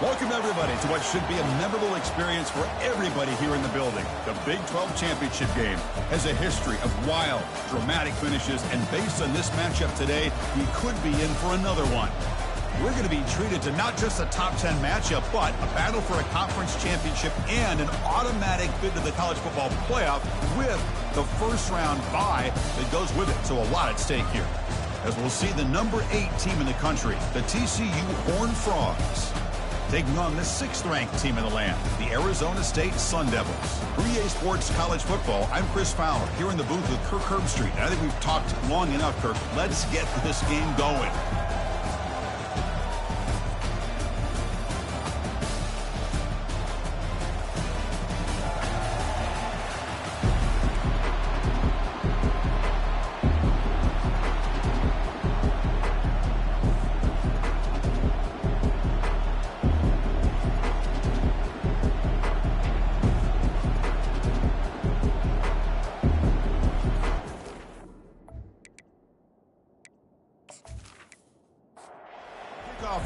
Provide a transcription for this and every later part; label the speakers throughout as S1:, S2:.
S1: Welcome, everybody, to what should be a memorable experience for everybody here in the building. The Big 12 Championship game has a history of wild, dramatic finishes, and based on this matchup today, we could be in for another one. We're going to be treated to not just a top 10 matchup, but a battle for a conference championship and an automatic bid to the college football playoff with the first-round bye that goes with it. So a lot at stake here. As we'll see the number 8 team in the country, the TCU Horned Frogs, taking on the 6th-ranked team in the land, the Arizona State Sun Devils. For EA Sports College Football, I'm Chris Fowler, here in the booth with Kirk Herbstreit. And I think we've talked long enough, Kirk. Let's get this game going.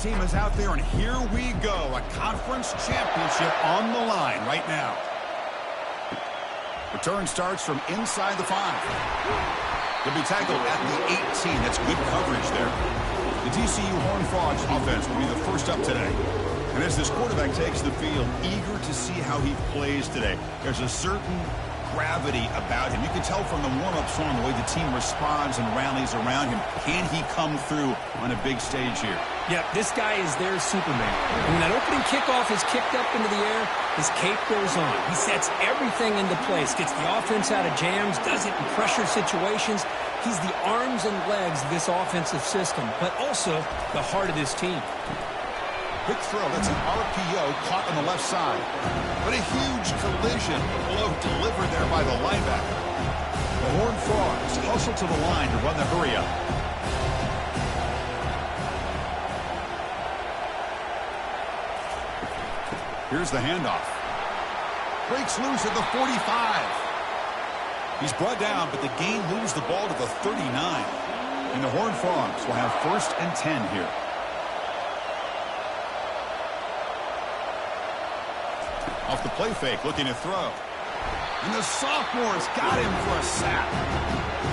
S1: Team is out there, and here we go. A conference championship on the line right now. Return starts from inside the 5. He'll be tackled at the 18. That's good coverage there. The TCU Horned Frogs offense will be the first up today. And as this quarterback takes the field, eager to see how he plays today, there's a certain gravity about him. You can tell from the warm-up song the way the team responds and rallies around him. Can he come through on a big stage here?
S2: Yeah, this guy is their Superman. When that opening kickoff is kicked up into the air, his cape goes on. He sets everything into place, gets the offense out of jams, does it in pressure situations. He's the arms and legs of this offensive system, but also the heart of this team.
S1: Quick throw, that's an RPO caught on the left side. But a huge collision, blow delivered there by the linebacker. The Horned Frogs hustle to the line to run the hurry up. Here's the handoff. Breaks loose at the 45. He's brought down, but the gain moves the ball to the 39. And the Horned Frogs will have 1st and 10 here. Off the play fake, looking to throw. And the sophomore's got him for a sack.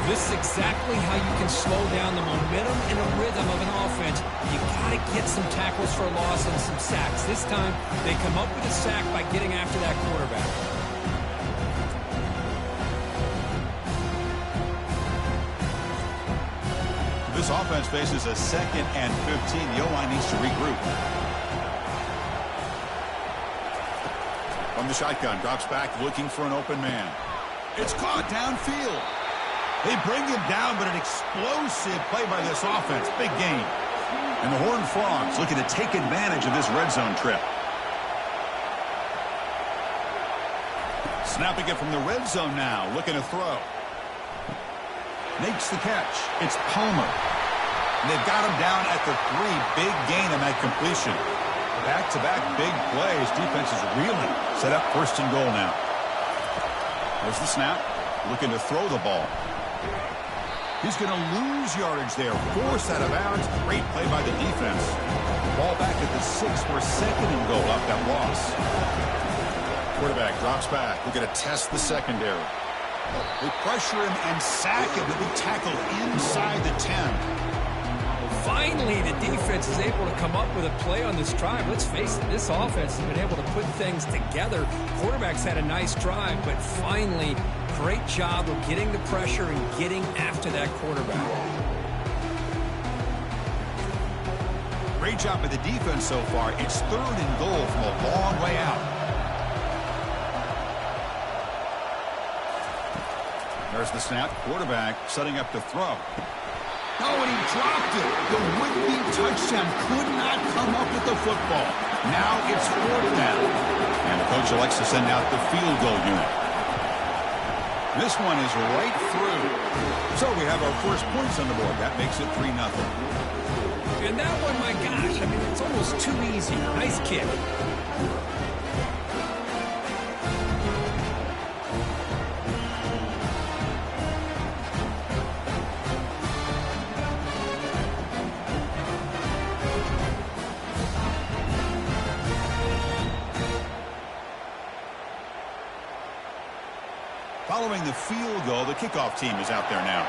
S2: This is exactly how you can slow down the momentum and the rhythm of an offense. You got to get some tackles for loss and some sacks. This time, they come up with a sack by getting after that quarterback.
S1: This offense faces a 2nd and 15. The O-line needs to regroup. From the shotgun, drops back, looking for an open man. It's caught downfield. They bring him down, but an explosive play by this offense. Big gain. And the Horned Frogs looking to take advantage of this red zone trip. Snapping it from the red zone now, looking to throw. Makes the catch. It's Palmer. And they've got him down at the 3. Big gain on that completion. Back-to-back big plays. Defense is reeling. Set up 1st and goal now. There's the snap. Looking to throw the ball. He's going to lose yardage there. Forced out of bounds. Great play by the defense. Ball back at the 6 for 2nd and goal off that loss. Quarterback drops back. We're going to test the secondary. They pressure him and sack him. He'll be tackled inside the 10.
S2: Finally, the defense is able to come up with a play on this drive. Let's face it, this offense has been able to put things together. Quarterback's had a nice drive, but finally, great job of getting the pressure and getting after that quarterback.
S1: Great job by the defense so far. It's 3rd and goal from a long way out. There's the snap. Quarterback setting up to throw. Oh, and he dropped it. The would-be touchdown could not come up with the football. Now it's 4th down. And the coach elects to send out the field goal unit. This one is right through. So we have our first points on the board. That makes it 3-0.
S2: And that one, my gosh, I mean, it's almost too easy. Nice kick.
S1: Following the field goal, the kickoff team is out there now.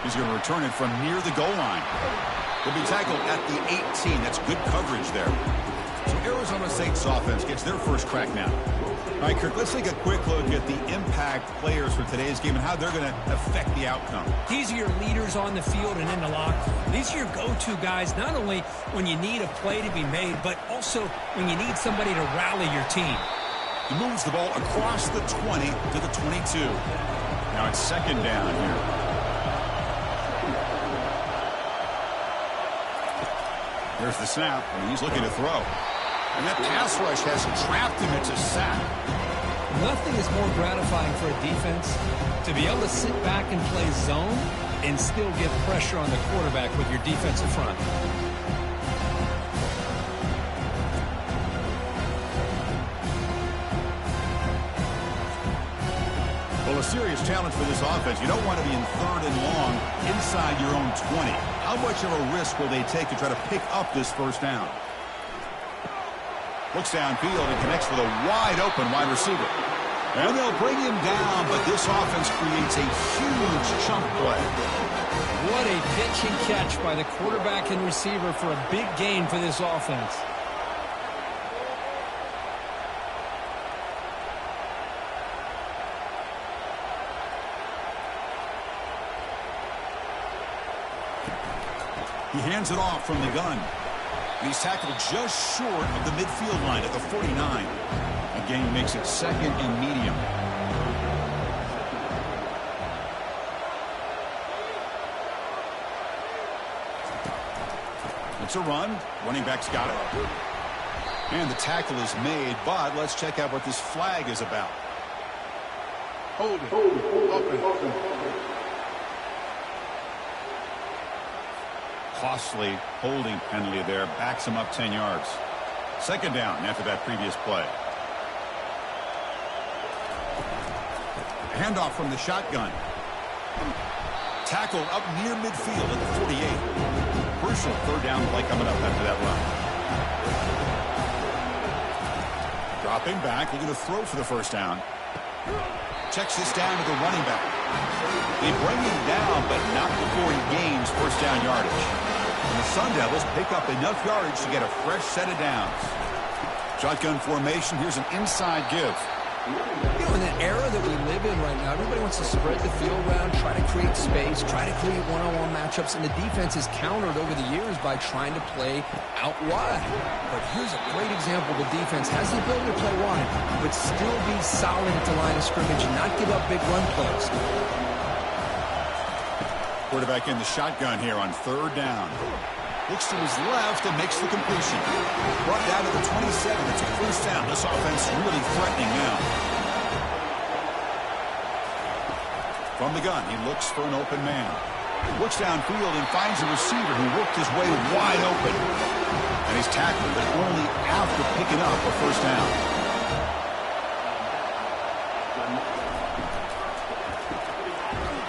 S1: He's going to return it from near the goal line. He'll be tackled at the 18. That's good coverage there. So Arizona State's offense gets their first crack now. All right, Kirk, let's take a quick look at the impact players for today's game and how they're going to affect the outcome.
S2: These are your leaders on the field and in the locker room. These are your go-to guys, not only when you need a play to be made, but also when you need somebody to rally your team.
S1: He moves the ball across the 20 to the 22. Now it's second down here. There's the snap, and he's looking to throw. And that pass rush has trapped him. It's a sack.
S2: Nothing is more gratifying for a defense to be able to sit back and play zone and still get pressure on the quarterback with your defensive front.
S1: Well, a serious challenge for this offense. You don't want to be in third and long inside your own 20. How much of a risk will they take to try to pick up this first down? Looks downfield and connects with a wide-open wide receiver. And they'll bring him down, but this offense creates a huge chunk play.
S2: What a pitch and catch by the quarterback and receiver for a big gain for this offense.
S1: He hands it off from the gun. And he's tackled just short of the midfield line at the 49. A gain makes it second and medium. It's a run. Running back's got it. And the tackle is made, but let's check out what this flag is about.
S3: Hold it. Open.
S1: Costly holding penalty there. Backs him up 10 yards. Second down after that previous play. Handoff from the shotgun. Tackled up near midfield at the 48. Crucial third down play coming up after that run. Dropping back, looking to throw for the first down. Checks this down to the running back. They bring him down, but not before he gains first down yardage. And the Sun Devils pick up enough yardage to get a fresh set of downs. Shotgun formation. Here's an inside give.
S2: You know, in the era that we live in right now, everybody wants to spread the field around, try to create space, try to create one-on-one matchups, and the defense is countered over the years by trying to play out wide. But here's a great example. The defense has the ability to play wide, but still be solid at the line of scrimmage and not give up big run plays.
S1: Quarterback in the shotgun here on third down. Looks to his left and makes the completion. Brought down to the 27. It's a first down. This offense really threatening now. From the gun, he looks for an open man. Looks downfield and finds a receiver who worked his way wide open. And he's tackled, but only after picking up a first down.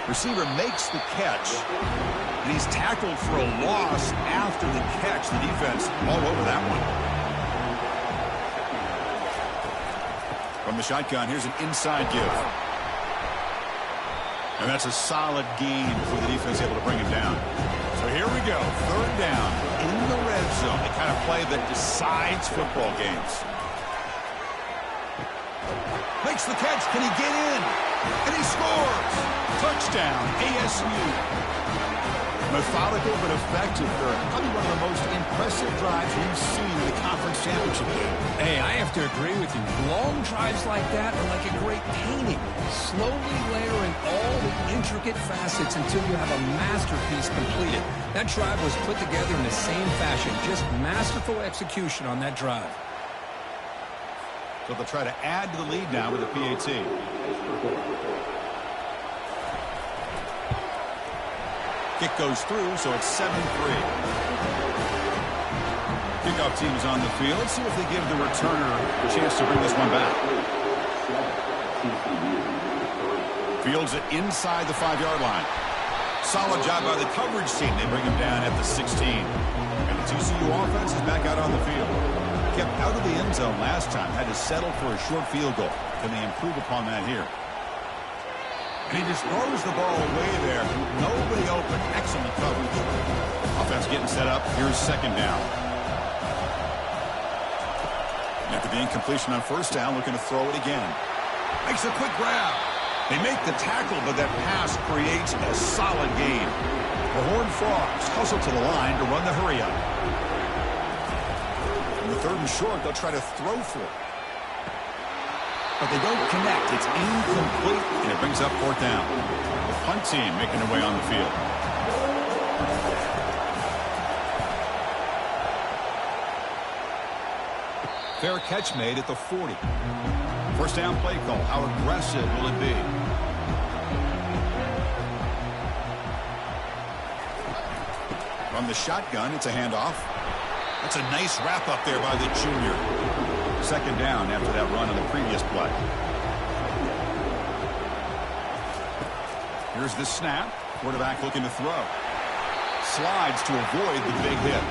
S1: Receiver makes the catch. And he's tackled for a loss after the catch. The defense all over that one. From the shotgun, here's an inside give. And that's a solid gain for the defense, able to bring him down. So here we go. Third down in the red zone. The kind of play that decides football games. Makes the catch. Can he get in? And he scores. Touchdown, ASU. Methodical but effective. Probably one of the most impressive drives we've seen in the conference championship game.
S2: Hey, I have to agree with you. Long drives like that are like a great painting. Slowly layering all the intricate facets until you have a masterpiece completed. That drive was put together in the same fashion. Just masterful execution on that drive.
S1: So they'll try to add to the lead now with the PAT. Kick goes through, so it's 7-3. Kickoff team is on the field. Let's see if they give the returner a chance to bring this one back. Fields it inside the 5-yard line. Solid job by the coverage team. They bring him down at the 16. And the TCU offense is back out on the field. kept out of the end zone last time, had to settle for a short field goal. Can they improve upon that here? And he just throws the ball away there. Nobody open. Excellent coverage. Offense getting set up. Here's second down. After the incompletion on first down, looking to throw it again. Makes a quick grab. They make the tackle, but that pass creates a solid gain. The Horned Frogs hustle to the line to run the hurry up. In the third and short, they'll try to throw for it. But they don't connect. It's incomplete, and it brings up fourth down. The punt team making their way on the field. Fair catch made at the 40. First down play call. How aggressive will it be? From the shotgun, it's a handoff. That's a nice wrap up there by the junior. Second down after that run on the previous play. Here's the snap. Quarterback looking to throw. Slides to avoid the big hit.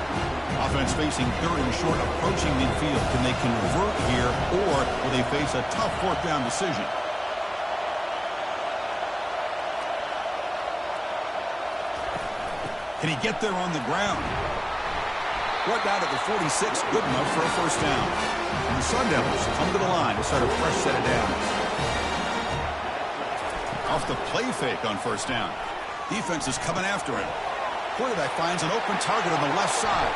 S1: Offense facing third and short, approaching midfield. Can they convert here, or will they face a tough fourth down decision? Can he get there on the ground? Brought down at the 46, good enough for a first down. And the Sun Devils come to the line to start a fresh set of downs. Off the play fake on first down. Defense is coming after him. Quarterback finds an open target on the left side.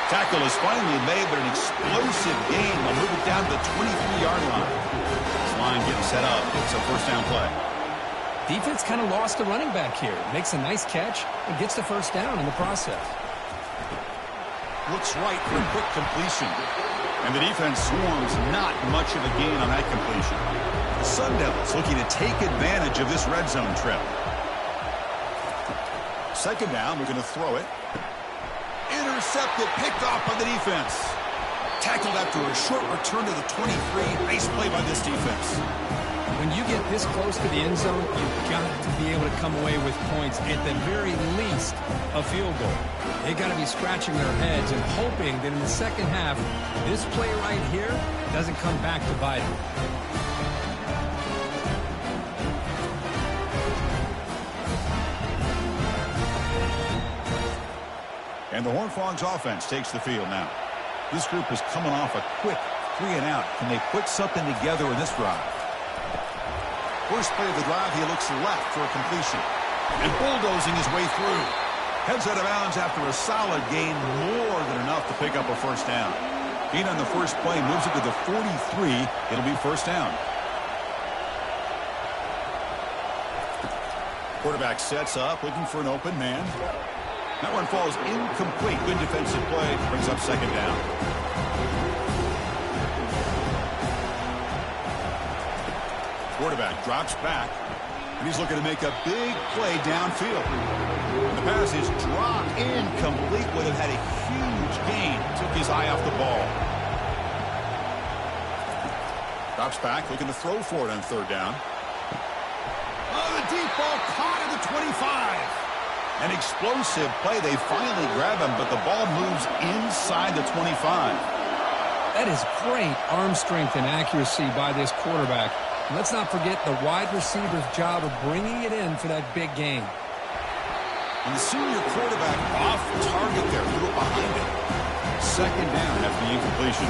S1: Tackle is finally made, but an explosive gain will move it down to the 23-yard line. This line getting set up. It's a first down play.
S2: Defense kind of lost the running back here. Makes a nice catch and gets the first down in the process.
S1: Looks right for a quick completion. And the defense swarms not much of a gain on that completion. The Sun Devils looking to take advantage of this red zone trip. Second down, we're going to throw it. Intercepted, picked off by the defense. Tackled after a short return to the 23. Nice play by this defense.
S2: When you get this close to the end zone, you've got to be able to come away with points, at the very least, a field goal. They got to be scratching their heads and hoping that in the second half, this play right here doesn't come back to bite them.
S1: And the Horned Frogs offense takes the field now. This group is coming off a quick 3 and out. Can they put something together in this drive? First play of the drive, he looks left for a completion. And bulldozing his way through. Heads out of bounds after a solid gain, more than enough to pick up a first down. Gain on the first play moves it to the 43. It'll be first down. Quarterback sets up, looking for an open man. That one falls incomplete. Good defensive play. Brings up second down. Quarterback drops back. And he's looking to make a big play downfield. And the pass is dropped incomplete. Would have had a huge gain. Took his eye off the ball. Drops back, looking to throw for it on third down. Oh, the deep ball caught at the 25. An explosive play. They finally grab him, but the ball moves inside the 25.
S2: That is great arm strength and accuracy by this quarterback. And let's not forget the wide receiver's job of bringing it in for that big gain.
S1: And the senior quarterback off target there, threw it behind him. Second down after the incompletion.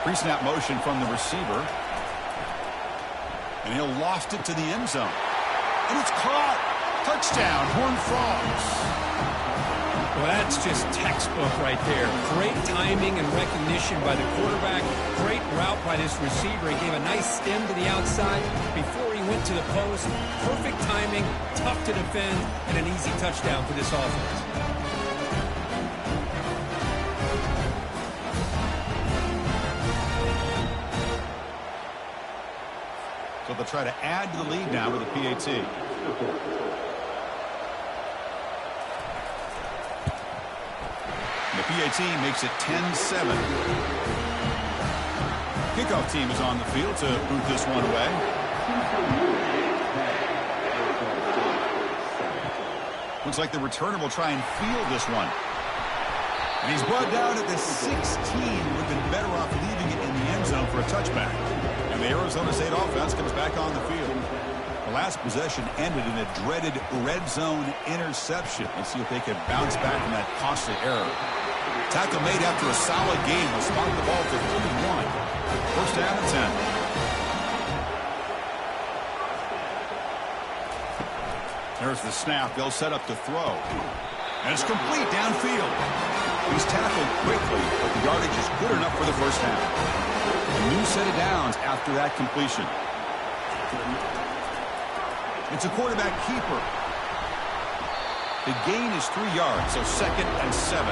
S1: Pre-snap motion from the receiver. And he'll loft it to the end zone. And it's caught. Touchdown, Horned Frogs.
S2: Well, that's just textbook right there. Great timing and recognition by the quarterback. Great route by this receiver. He gave a nice stem to the outside before he went to the post. Perfect timing, tough to defend, and an easy touchdown for this offense.
S1: So they'll try to add to the lead now with a PAT. The PAT makes it 10-7. Kickoff team is on the field to boot this one away. Looks like the returner will try and field this one. And he's brought down at the 16. Would have been better off leaving it in the end zone for a touchback. And the Arizona State offense comes back on the field. The last possession ended in a dreaded red zone interception. Let's see if they can bounce back from that costly error. Tackle made after a solid game will spot the ball for 31. First down and 10. There's the snap. They'll set up to throw. And it's complete downfield. He's tackled quickly, but the yardage is good enough for the first down. A new set of downs after that completion. It's a quarterback keeper. The gain is 3 yards, so 2nd and 7.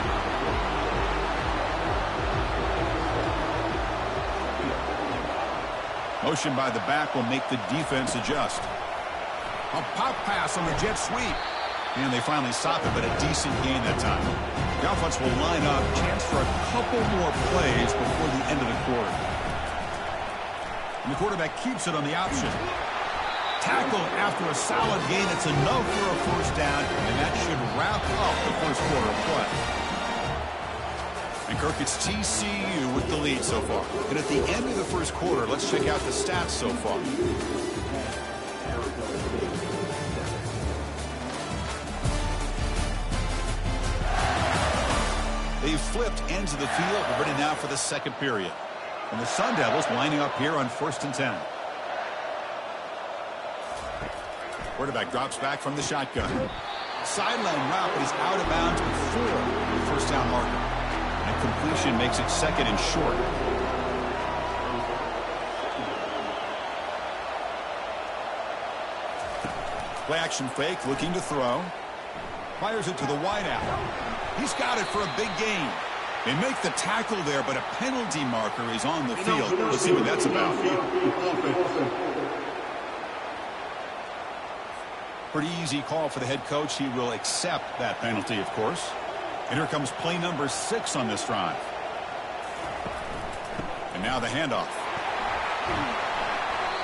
S1: Motion by the back will make the defense adjust. A pop pass on the jet sweep. And they finally stop it, but a decent gain that time. The offense will line up. Chance for a couple more plays before the end of the quarter. And the quarterback keeps it on the option. Tackle after a solid gain. It's enough for a first down, and that should wrap up the first quarter of play. And Kirk, it's TCU with the lead so far. And at the end of the first quarter, let's check out the stats so far. They've flipped ends of the field. We're ready now for the second period. And the Sun Devils lining up here on 1st and 10. Quarterback drops back from the shotgun. Sideline route, but he's out of bounds before the first down marker. And completion makes it 2nd and short. Play action fake, looking to throw. Fires it to the wideout. He's got it for a big gain. They make the tackle there, but a penalty marker is on the field. Let's see what that's about. Pretty easy call for the head coach. He will accept that penalty, of course. And here comes play number 6 on this drive. And now the handoff.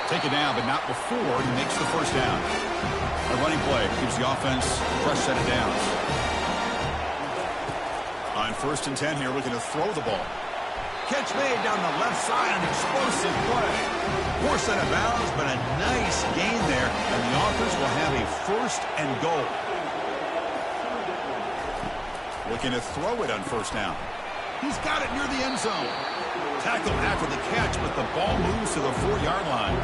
S1: Take it down, but not before he makes the first down. A running play gives the offense a fresh set of downs. On 1st and 10 here, looking to throw the ball. Catch made down the left side, an explosive play. Poor set of bounds, but a nice gain there, and the offense will have a 1st and goal. Looking to throw it on 1st down. He's got it near the end zone. Tackled after the catch, but the ball moves to the 4-yard line.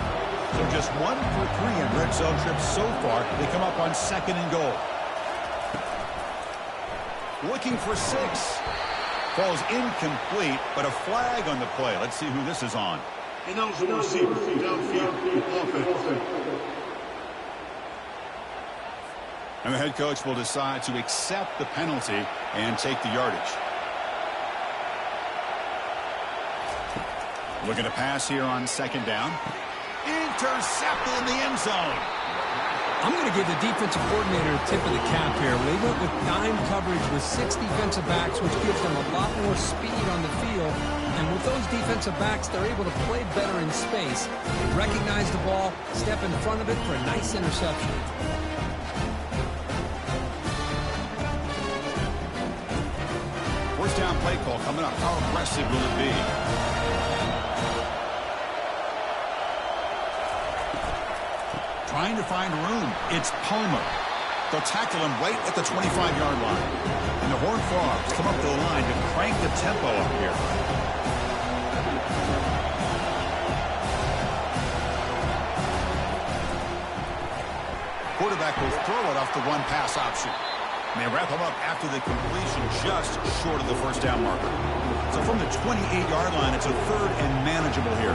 S1: So just 1 for 3 in red zone trips so far. They come up on 2nd and goal. Looking for 6. Falls incomplete, but a flag on the play. Let's see who this is on. And the head coach will decide to accept the penalty and take the yardage. Looking to pass here on 2nd down. Intercepted in the end zone.
S2: I'm going to give the defensive coordinator a tip of the cap here. They went with dime coverage with 6 defensive backs, which gives them a lot more speed on the field. And with those defensive backs, they're able to play better in space. They recognize the ball, step in front of it for a nice interception.
S1: First down play call coming up. How aggressive will it be? Trying to find room. It's Palmer. They'll tackle him right at the 25-yard line. And the Horned Frogs come up to the line to crank the tempo up here. Quarterback will throw it off the run-pass option. And they wrap him up after the completion just short of the first down marker. So from the 28-yard line, it's a 3rd and manageable here.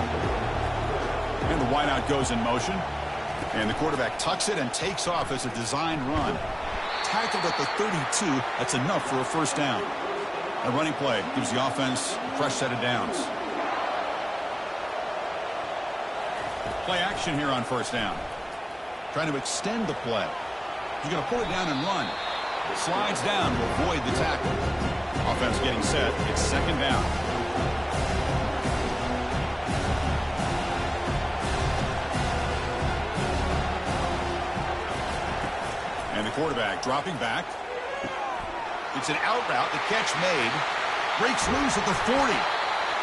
S1: And the wideout goes in motion. And the quarterback tucks it and takes off as a designed run. Tackled at the 32. That's enough for a first down. A running play gives the offense a fresh set of downs. Play action here on 1st down. Trying to extend the play. He's going to pull it down and run. Slides down to avoid the tackle. Offense getting set. It's 2nd down. And the quarterback dropping back. It's an out route. The catch made. Breaks loose at the 40.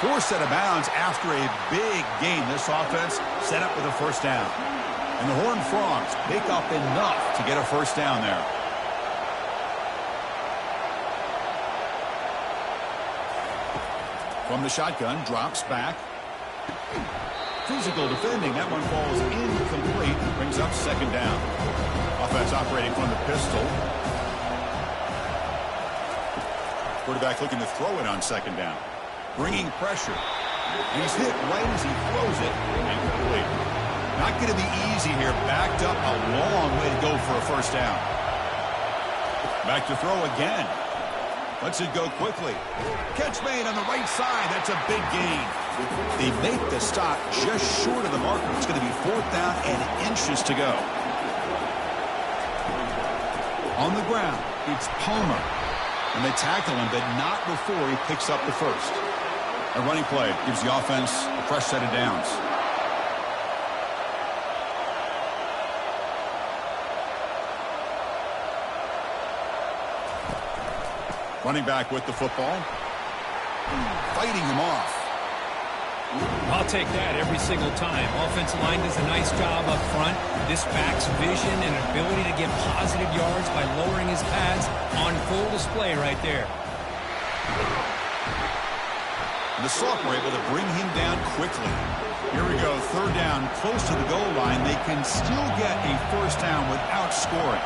S1: Forced out of bounds after a big gain. This offense set up with a first down. And the Horned Frogs pick up enough to get a first down there. From the shotgun, drops back. Physical defending. That one falls incomplete. Brings up second down. Offense operating from the pistol. Quarterback looking to throw it on second down. Bringing pressure. And he's hit right as he throws it. Incomplete. Not going to be easy here. Backed up a long way to go for a first down. Back to throw again. Lets it go quickly. Catch made on the right side. That's a big gain. They make the stop just short of the marker. It's going to be fourth down and inches to go. On the ground, it's Palmer. And they tackle him, but not before he picks up the first. A running play gives the offense a fresh set of downs. Running back with the football. Fighting him off.
S2: I'll take that every single time. Offensive line does a nice job up front. This back's vision and ability to get positive yards by lowering his pads on full display right there.
S1: And the Soft were able to bring him down quickly. Here we go, third down, close to the goal line. They can still get a first down without scoring.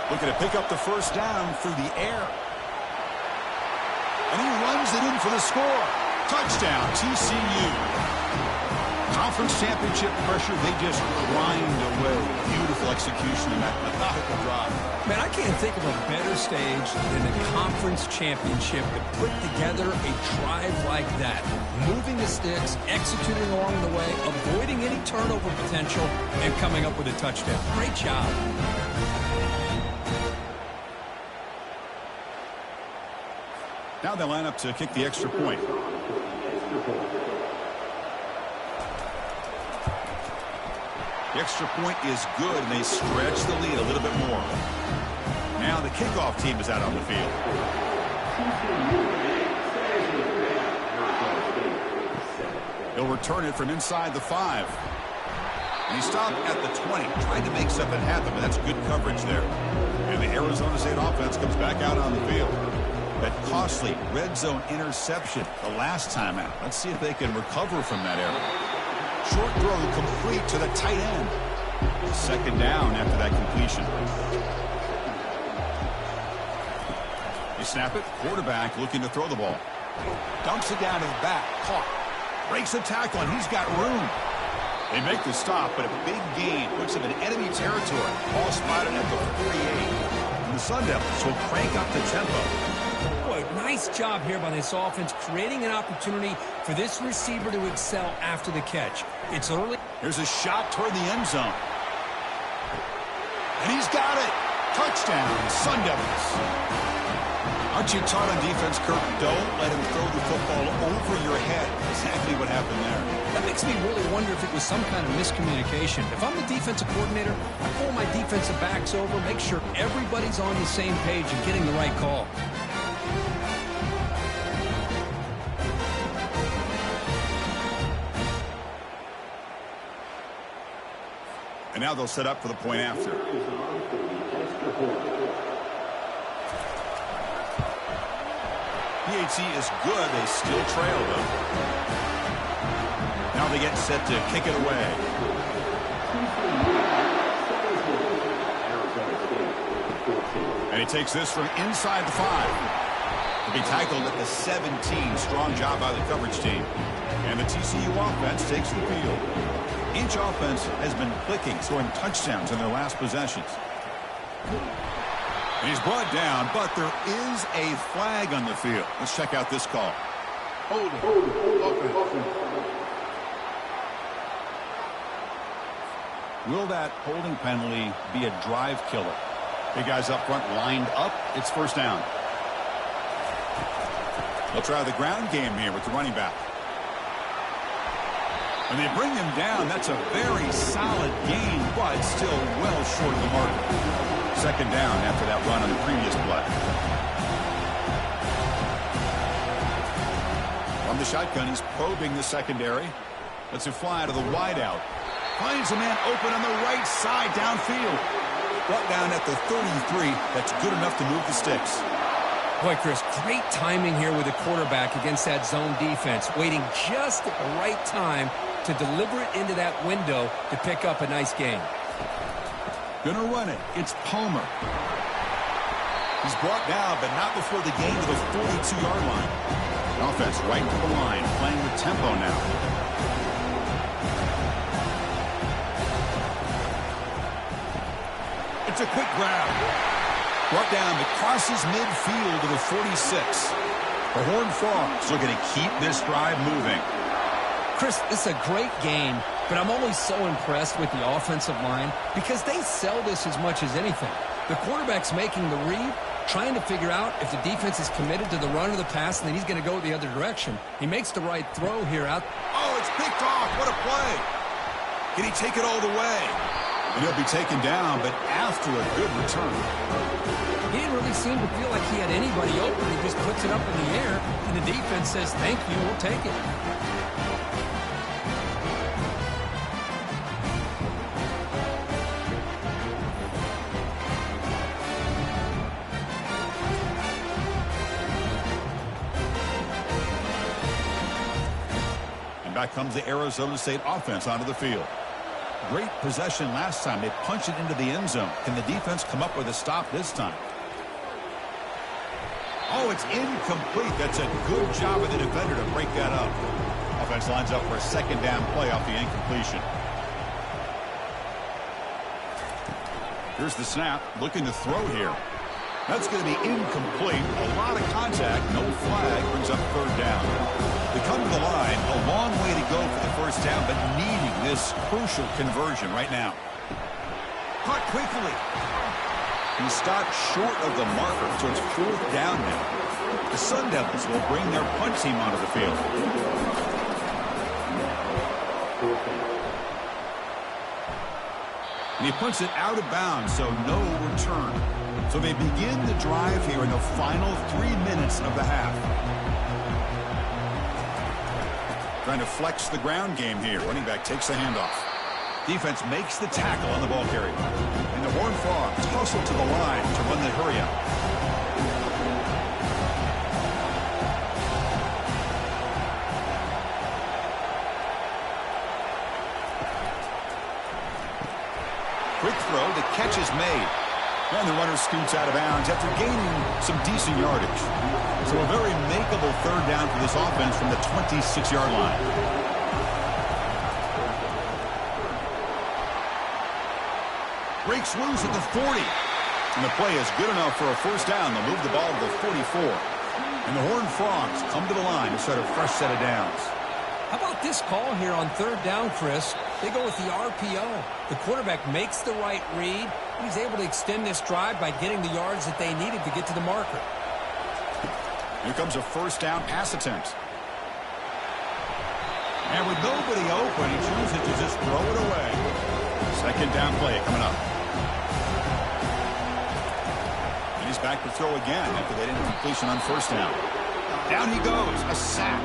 S1: Looking to pick up the first down through the air. And he runs it in for the score. Touchdown, TCU. Conference championship pressure, they just grind away. Beautiful execution in that methodical drive.
S2: Man, I can't think of a better stage than the conference championship to put together a drive like that. Moving the sticks, executing along the way, avoiding any turnover potential, and coming up with a touchdown. Great job.
S1: Now they line up to kick the extra point. The extra point is good, and they stretch the lead a little bit more. Now the kickoff team is out on the field. He'll return it from inside the 5. And he stopped at the 20, trying to make something happen, but that's good coverage there. And the Arizona State offense comes back out on the field. That costly red zone interception the last time out. Let's see if they can recover from that error. Short throw complete to the tight end. Second down after that completion. They snap it. Quarterback looking to throw the ball. Dumps it down to the back. Caught. Breaks a tackle, and he's got room. They make the stop, but a big gain puts him in enemy territory. Ball spotted at the 48. And the Sun Devils will crank up the tempo.
S2: Boy, nice job here by this offense, creating an opportunity for this receiver to excel after the catch. It's early.
S1: Here's a shot toward the end zone. And he's got it. Touchdown, Sun Devils. Aren't you taught on defense, Kirk? Don't let him throw the football over your head. Exactly what happened there.
S2: That makes me really wonder if it was some kind of miscommunication. If I'm the defensive coordinator, I pull my defensive backs over, make sure everybody's on the same page and getting the right call.
S1: And now they'll set up for the point after. PAT is good. They still trail, though. Now they get set to kick it away. And he takes this from inside the 5. To be tackled at the 17. Strong job by the coverage team. And the TCU offense takes the field. Each offense has been clicking, scoring touchdowns in their last possessions. And he's brought down, but there is a flag on the field. Let's check out this call.
S3: Hold it.
S1: Will that holding penalty be a drive killer? Big guys up front lined up. It's first down. They'll try the ground game here with the running back. When they bring him down, that's a very solid gain, but still well short of the mark. Second down after that run on the previous play. the shotgun. He's probing the secondary. Lets it fly to the wideout. Finds a man open on the right side downfield. Brought down at the 33. That's good enough to move the sticks.
S2: Boy, Chris, great timing here with the quarterback against that zone defense, waiting just at the right time to deliver it into that window to pick up a nice gain.
S1: Gonna run it. It's Palmer. He's brought down, but not before the gain to the 42-yard line. Offense right to the line, playing with tempo now. It's a quick grab. Brought down, but crosses midfield to the 46. The Horned Frogs looking to keep this drive moving.
S2: Chris, this is a great game, but I'm always so impressed with the offensive line because they sell this as much as anything. The quarterback's making the read, trying to figure out if the defense is committed to the run or the pass, and then he's going to go the other direction. He makes the right throw here out.
S1: Oh, it's picked off. What a play. Can he take it all the way? And he'll be taken down, but after a good return.
S2: He didn't really seem to feel like he had anybody open. He just puts it up in the air, and the defense says, thank you, we'll take it.
S1: And back comes the Arizona State offense onto the field. Great possession last time. They punched it into the end zone. Can the defense come up with a stop this time? Oh, it's incomplete. That's a good job of the defender to break that up. Offense lines up for a second down play off the incompletion. Here's the snap. Looking to throw here. That's going to be incomplete. A lot of contact. No flag. Brings up third down. They come to the line. A long way to go for the first down, but needing this crucial conversion right now. Caught quickly. He stopped short of the marker, so it's fourth down now. The Sun Devils will bring their punt team onto the field. And he punts it out of bounds, so no return. So they begin the drive here in the final 3 minutes of the half. Trying to flex the ground game here. Running back takes the handoff. Defense makes the tackle on the ball carrier. And the Horned Frogs hustle to the line to run the hurry up. Quick throw. The catch is made. And the runner scoots out of bounds after gaining some decent yardage. So a very makeable third down for this offense from the 26-yard line. Breaks loose at the 40. And the play is good enough for a first down. They'll move the ball to the 44. And the Horned Frogs come to the line to start a fresh set of downs.
S2: How about this call here on third down, Chris? They go with the RPO. The quarterback makes the right read. He's able to extend this drive by getting the yards that they needed to get to the marker.
S1: Here comes a first down pass attempt. And with nobody open, he chooses to just throw it away. Second down play coming up. And he's back to throw again after that incompletion on first down. Down he goes, a sack.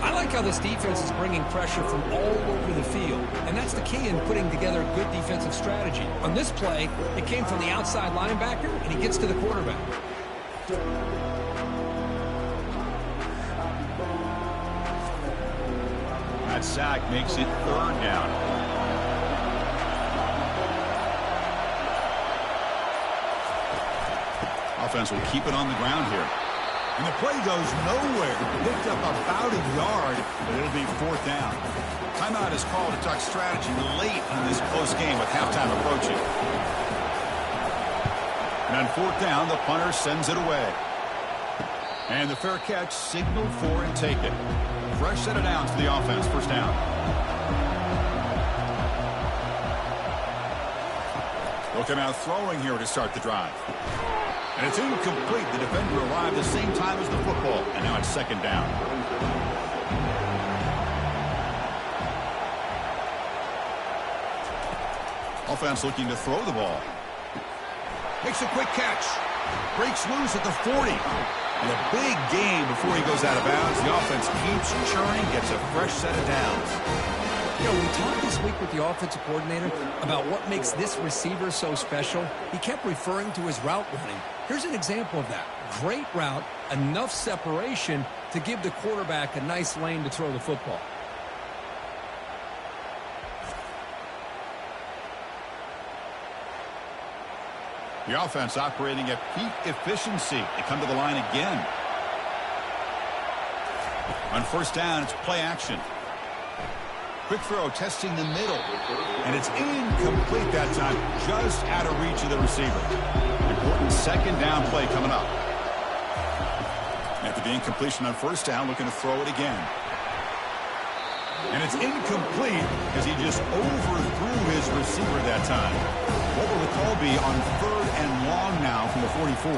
S2: I like how this defense is bringing pressure from all over the field, and that's the key in putting together a good defensive strategy. On this play, it came from the outside linebacker, and he gets to the quarterback.
S1: That sack makes it third down. Offense will keep it on the ground here. And the play goes nowhere. Picked up about a yard, but it'll be fourth down. Timeout is called to talk strategy late in this close game with halftime approaching. And on fourth down, the punter sends it away. And the fair catch signaled for and taken. Fresh set of downs for the offense. First down. They'll come out throwing here to start the drive. And it's incomplete. The defender arrived the same time as the football. And now it's second down. Offense looking to throw the ball. Makes a quick catch. Breaks loose at the 40. And a big gain before he goes out of bounds. The offense keeps churning, gets a fresh set of downs.
S2: You know, we talked this week with the offensive coordinator about what makes this receiver so special. He kept referring to his route running. Here's an example of that. Great route, enough separation to give the quarterback a nice lane to throw the football.
S1: The offense operating at peak efficiency. They come to the line again. On first down, it's play action. Quick throw, testing the middle. And it's incomplete that time, just out of reach of the receiver. Important second down play coming up. After the incompletion on first down, looking to throw it again. And it's incomplete as he just overthrew his receiver that time. What will the call be on third and long now from the 44?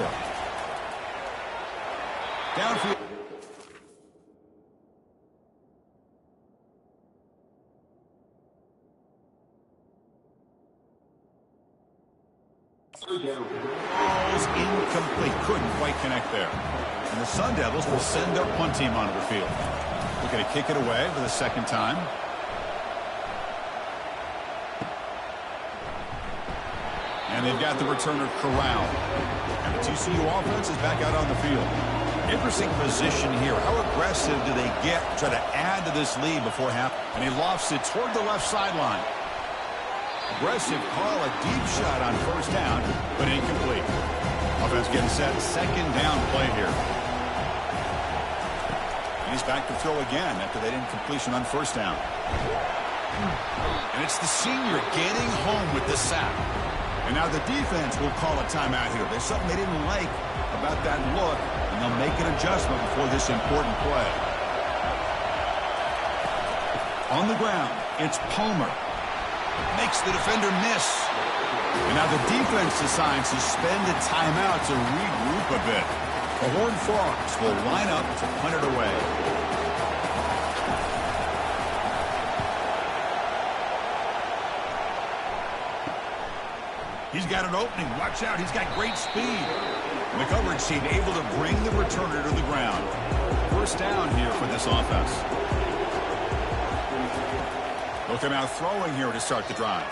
S1: Downfield. Ball's incomplete. Couldn't quite connect there. And the Sun Devils will send their punt team onto the field. Looking to kick it away for the second time. And they've got the returner corralled. And the TCU offense is back out on the field. Interesting position here. How aggressive do they get to try to add to this lead before half? And he lofts it toward the left sideline. Aggressive call, a deep shot on first down, but incomplete. Offense getting set, second down play here. And he's back to throw again after that incompletion on first down. And it's the senior getting home with the sack. And now the defense will call a timeout here. There's something they didn't like about that look, and they'll make an adjustment before this important play. On the ground, it's Palmer. Makes the defender miss. And now the defense decides to spend a timeout to regroup a bit. The Horned Frogs will line up to punt it away. He's got an opening. Watch out. He's got great speed. And the coverage team able to bring the returner to the ground. First down here for this offense. Looking out throwing here to start the drive.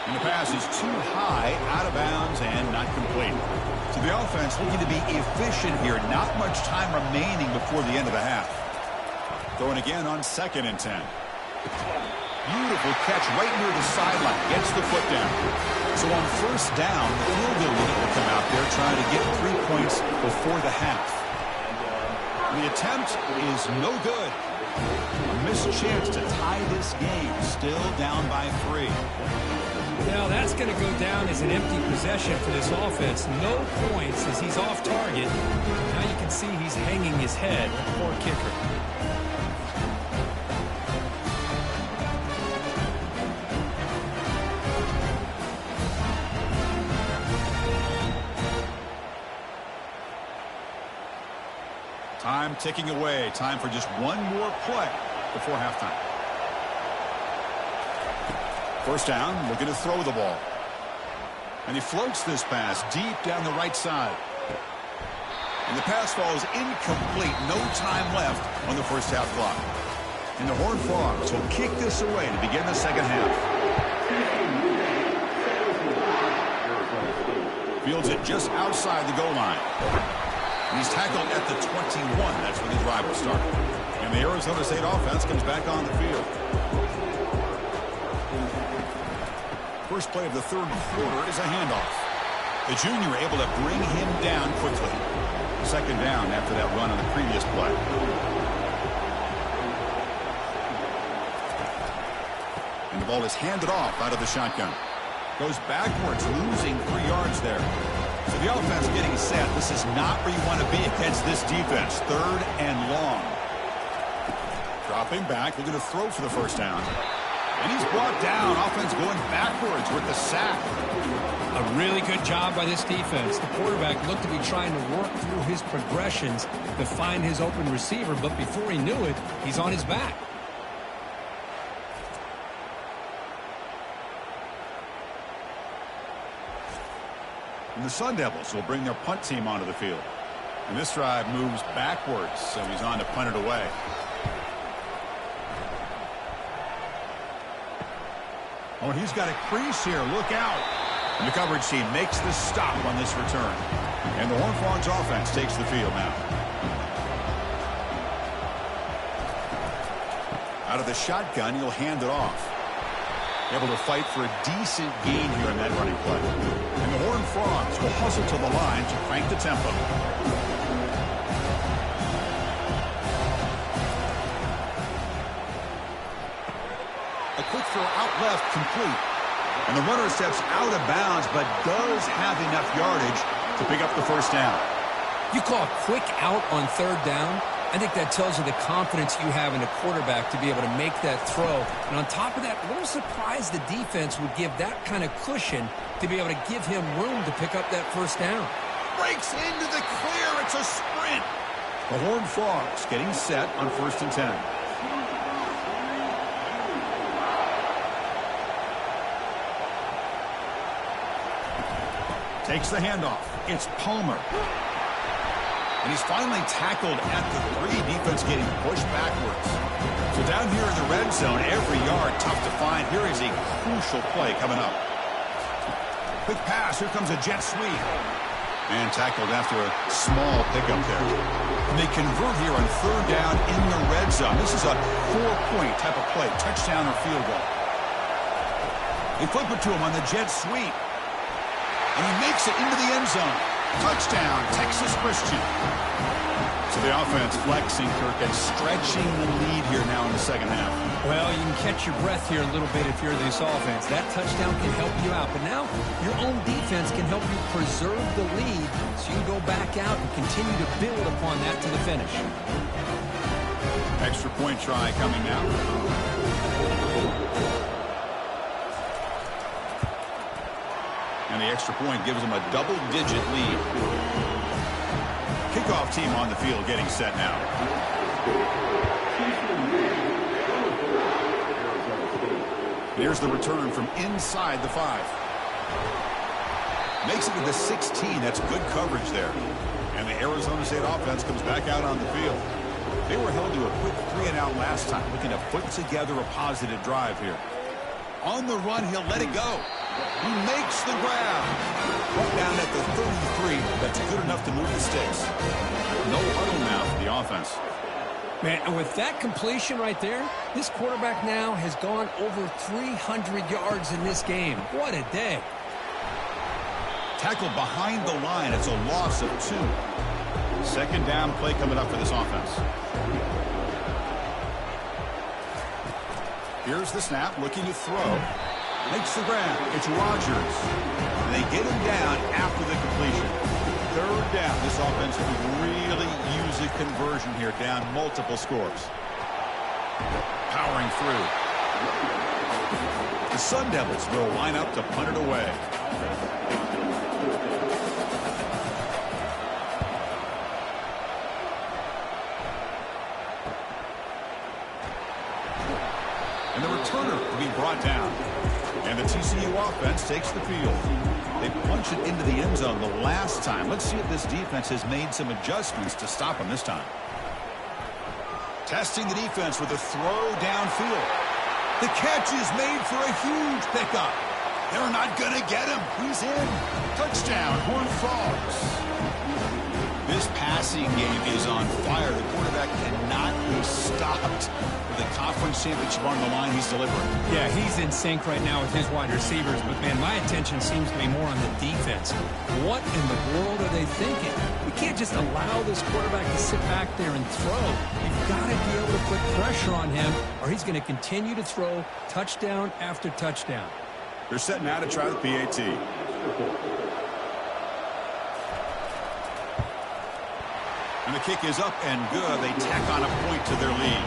S1: And the pass is too high, out of bounds, and not complete. So the offense looking to be efficient here. Not much time remaining before the end of the half. Going again on 2nd and 10. Beautiful catch right near the sideline. Gets the foot down. So on first down, the field goal unit will come out there trying to get 3 points before the half. The attempt is no good. A missed chance to tie this game. Still down by 3.
S2: Now that's going to go down as an empty possession for this offense. No points as he's off target. Now you can see he's hanging his head. Poor kicker.
S1: Time ticking away. Time for just one more play before halftime. First down, looking to throw the ball. And he floats this pass deep down the right side. And the pass falls incomplete. No time left on the first half clock. And the Horned Frogs will kick this away to begin the second half. Fields it just outside the goal line. And he's tackled at the 21. That's when the drive will start. And the Arizona State offense comes back on the field. First play of the third quarter is a handoff. The junior able to bring him down quickly. Second down after that run on the previous play. And the ball is handed off out of the shotgun. Goes backwards, losing 3 yards there. So the offense getting set. This is not where you want to be against this defense. Third and long. Dropping back, looking to throw for the first down. And he's brought down. Offense going backwards with the sack.
S2: A really good job by this defense. The quarterback looked to be trying to work through his progressions to find his open receiver, but before he knew it, he's on his back.
S1: And the Sun Devils will bring their punt team onto the field. And this drive moves backwards, so he's on to punt it away. Oh, and he's got a crease here. Look out. And the coverage team makes the stop on this return. And the Horned Frogs offense takes the field now. Out of the shotgun, he'll hand it off. Able to fight for a decent gain here in that running play. And the Horned Frogs will hustle to the line to crank the tempo. A quick throw out left, complete. And the runner steps out of bounds, but does have enough yardage to pick up the first down.
S2: You call a quick out on third down? I think that tells you the confidence you have in a quarterback to be able to make that throw. And on top of that, a little surprised the defense would give that kind of cushion to be able to give him room to pick up that first down.
S1: Breaks into the clear. It's a sprint. The Horned Frogs getting set on 1st and 10. Takes the handoff. It's Palmer. And he's finally tackled at the 3. Defense getting pushed backwards. So down here in the red zone, every yard tough to find. Here is a crucial play coming up. Quick pass. Here comes a jet sweep. And tackled after a small pickup there. And they convert here on 3rd down in the red zone. This is a 4-point type of play. Touchdown or field goal. They flip it to him on the jet sweep. And he makes it into the end zone. Touchdown, Texas Christian. So the offense flexing, Kirk, and stretching the lead here now in the second half.
S2: Well, you can catch your breath here a little bit if you're this offense. That touchdown can help you out. But now your own defense can help you preserve the lead so you can go back out and continue to build upon that to the finish.
S1: Extra point try coming now. And the extra point gives them a double-digit lead. Kickoff team on the field getting set now. Here's the return from inside the 5. Makes it to the 16. That's good coverage there. And the Arizona State offense comes back out on the field. They were held to a quick 3-and-out last time, looking to put together a positive drive here. On the run, he'll let it go. He makes the grab. Brought down at the 33. That's good enough to move the sticks. No huddle now for the offense.
S2: Man, and with that completion right there, this quarterback now has gone over 300 yards in this game. What a day.
S1: Tackled behind the line. It's a loss of 2. 2nd down play coming up for this offense. Here's the snap, looking to throw. Makes the grab. It's Rodgers. And they get him down after the completion. 3rd down. This offense could really use a conversion here, down multiple scores. Powering through. The Sun Devils will line up to punt it away. And the returner will be brought down. And the TCU offense takes the field. They punch it into the end zone the last time. Let's see if this defense has made some adjustments to stop him this time. Testing the defense with a throw downfield. The catch is made for a huge pickup. They're not going to get him. He's in. Touchdown, Horned Frogs. This passing game is on fire. The quarterback cannot be stopped. With the conference championship on the line, he's delivering.
S2: Yeah, he's in sync right now with his wide receivers. But, man, my attention seems to be more on the defense. What in the world are they thinking? We can't just allow this quarterback to sit back there and throw. You've got to be able to put pressure on him, or he's going to continue to throw touchdown after touchdown.
S1: They're setting out to try the PAT. And the kick is up and good. They tack on a point to their lead.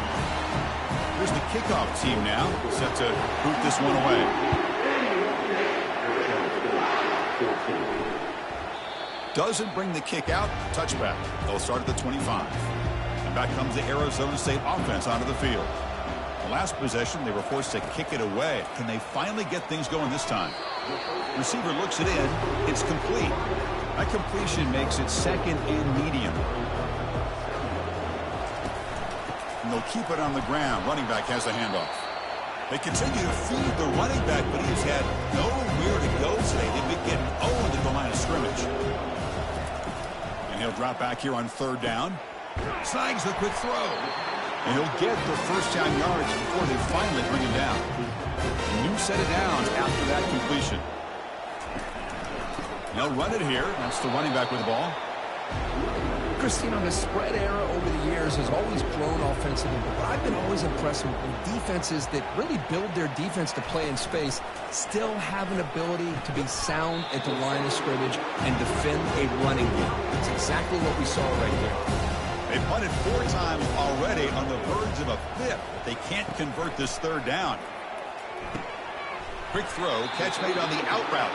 S1: Here's the kickoff team now, set to boot this one away. Doesn't bring the kick out. Touchback. They'll start at the 25. And back comes the Arizona State offense onto the field. The last possession, they were forced to kick it away. Can they finally get things going this time? Receiver looks it in. It's complete. That completion makes it second and medium. And they'll keep it on the ground. Running back has the handoff. They continue to feed the running back, but he's had nowhere to go today. They've been getting owned at the line of scrimmage. And he'll drop back here on third down. Snags the quick throw. And he'll get the first down yards before they finally bring him down. And you set it down after that completion. They'll run it here. That's the running back with the ball.
S2: Christine, the spread era over the years has always grown offensively, but I've been always impressed with defenses that really build their defense to play in space, still have an ability to be sound at the line of scrimmage and defend a running game. That's exactly what we saw right here.
S1: They punted 4 times already, on the verge of a 5th. But they can't convert this third down. Quick throw, catch made on the out route.